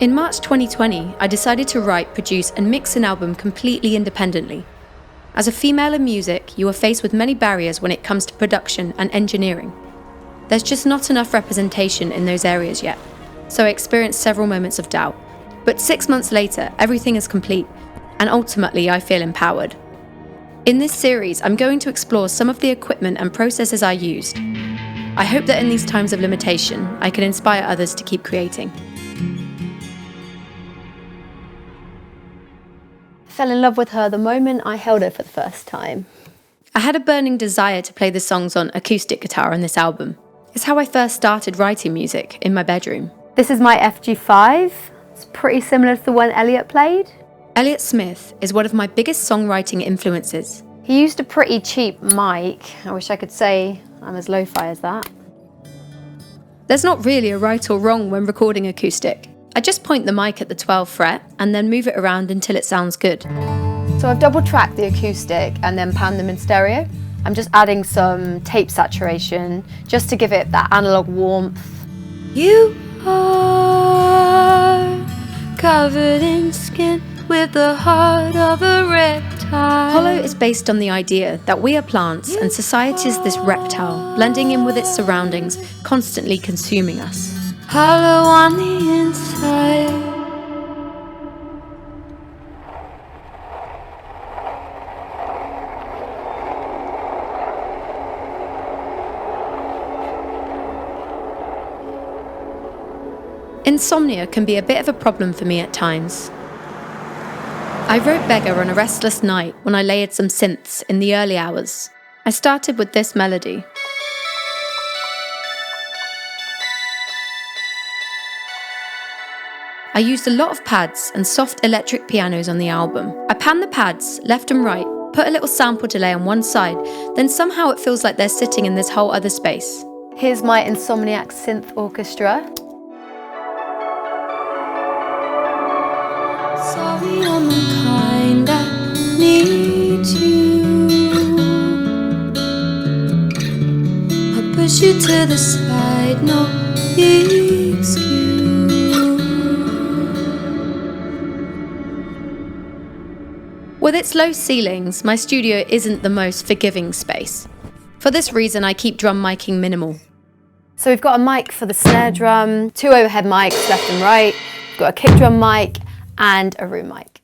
In March 2020, I decided to write, produce, and mix an album completely independently. As a female in music, you are faced with many barriers when it comes to production and engineering. There's just not enough representation in those areas yet, so I experienced several moments of doubt. But 6 months later, everything is complete, and ultimately I feel empowered. In this series, I'm going to explore some of the equipment and processes I used. I hope that in these times of limitation, I can inspire others to keep creating. I fell in love with her the moment I held her for the first time. I had a burning desire to play the songs on acoustic guitar on this album. It's how I first started writing music, in my bedroom. This is my FG5. It's pretty similar to the one Elliot played. Elliot Smith is one of my biggest songwriting influences. He used a pretty cheap mic. I wish I could say I'm as lo-fi as that. There's not really a right or wrong when recording acoustic. I just point the mic at the 12th fret and then move it around until it sounds good. So I've double tracked the acoustic and then panned them in stereo. I'm just adding some tape saturation just to give it that analog warmth. You are covered in skin with the heart of a reptile. Hollow is based on the idea that we are plants and society is this reptile, blending in with its surroundings, constantly consuming us. Hollow on the inside. Insomnia can be a bit of a problem for me at times. I wrote Beggar on a restless night when I layered some synths in the early hours. I started with this melody. I used a lot of pads and soft electric pianos on the album. I panned the pads left and right, put a little sample delay on one side, then somehow it feels like they're sitting in this whole other space. Here's my Insomniac synth orchestra. Sorry, I'm unkind, I need you. I'll push you to the side, no excuse. With its low ceilings, my studio isn't the most forgiving space. For this reason, I keep drum miking minimal. So we've got a mic for the snare drum, 2 overhead mics left and right, we've got a kick drum mic and a room mic.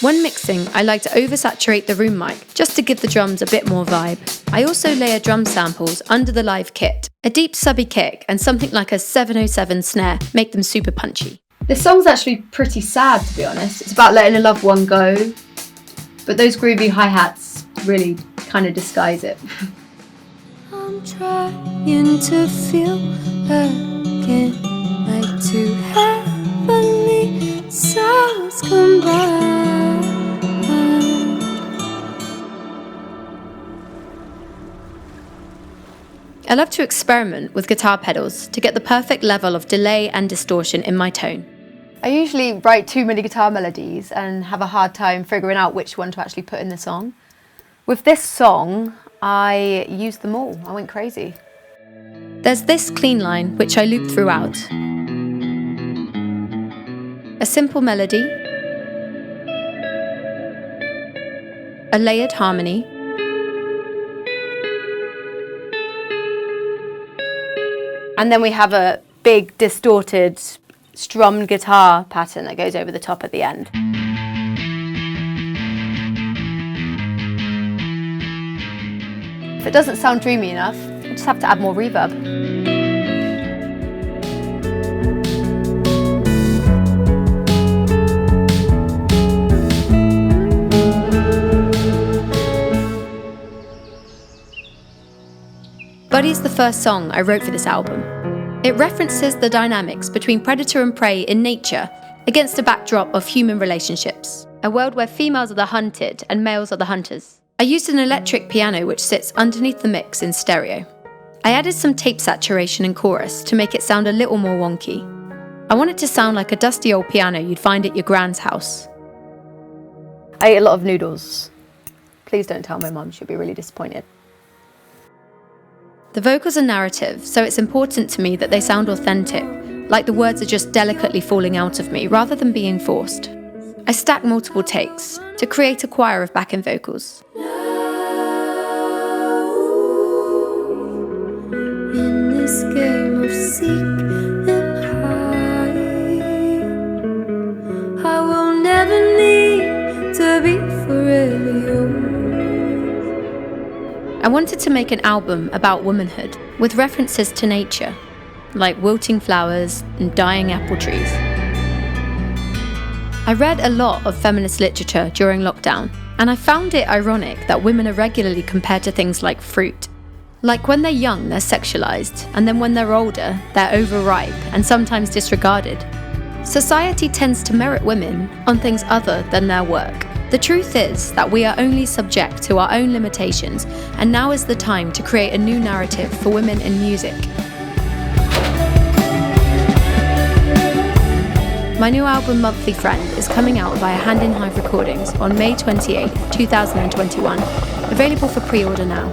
When mixing, I like to oversaturate the room mic, just to give the drums a bit more vibe. I also layer drum samples under the live kit. A deep subby kick and something like a 707 snare make them super punchy. This song's actually pretty sad, to be honest. It's about letting a loved one go, but those groovy hi-hats really kind of disguise it. I'm trying to feel again, like two heavenly souls combine. I love to experiment with guitar pedals to get the perfect level of delay and distortion in my tone. I usually write too many guitar melodies and have a hard time figuring out which one to actually put in the song. With this song, I used them all. I went crazy. There's this clean line which I loop throughout. A simple melody, a layered harmony, and then we have a big distorted strummed guitar pattern that goes over the top at the end. If it doesn't sound dreamy enough, you just have to add more reverb. Buddy's the first song I wrote for this album. It references the dynamics between predator and prey in nature against a backdrop of human relationships, a world where females are the hunted and males are the hunters. I used an electric piano which sits underneath the mix in stereo. I added some tape saturation and chorus to make it sound a little more wonky. I want it to sound like a dusty old piano you'd find at your grand's house. I ate a lot of noodles. Please don't tell my mum, she'll be really disappointed. The vocals are narrative, so it's important to me that they sound authentic, like the words are just delicately falling out of me rather than being forced. I stack multiple takes to create a choir of backing vocals. In this game of seek and hide, I will never need to be forever yours. I wanted to make an album about womanhood, with references to nature, like wilting flowers and dying apple trees. I read a lot of feminist literature during lockdown, and I found it ironic that women are regularly compared to things like fruit. Like when they're young, they're sexualized, and then when they're older, they're overripe and sometimes disregarded. Society tends to merit women on things other than their work. The truth is that we are only subject to our own limitations, and now is the time to create a new narrative for women in music. My new album, Monthly Friend, is coming out via Hand in Hive Recordings on May 28, 2021, available for pre-order now.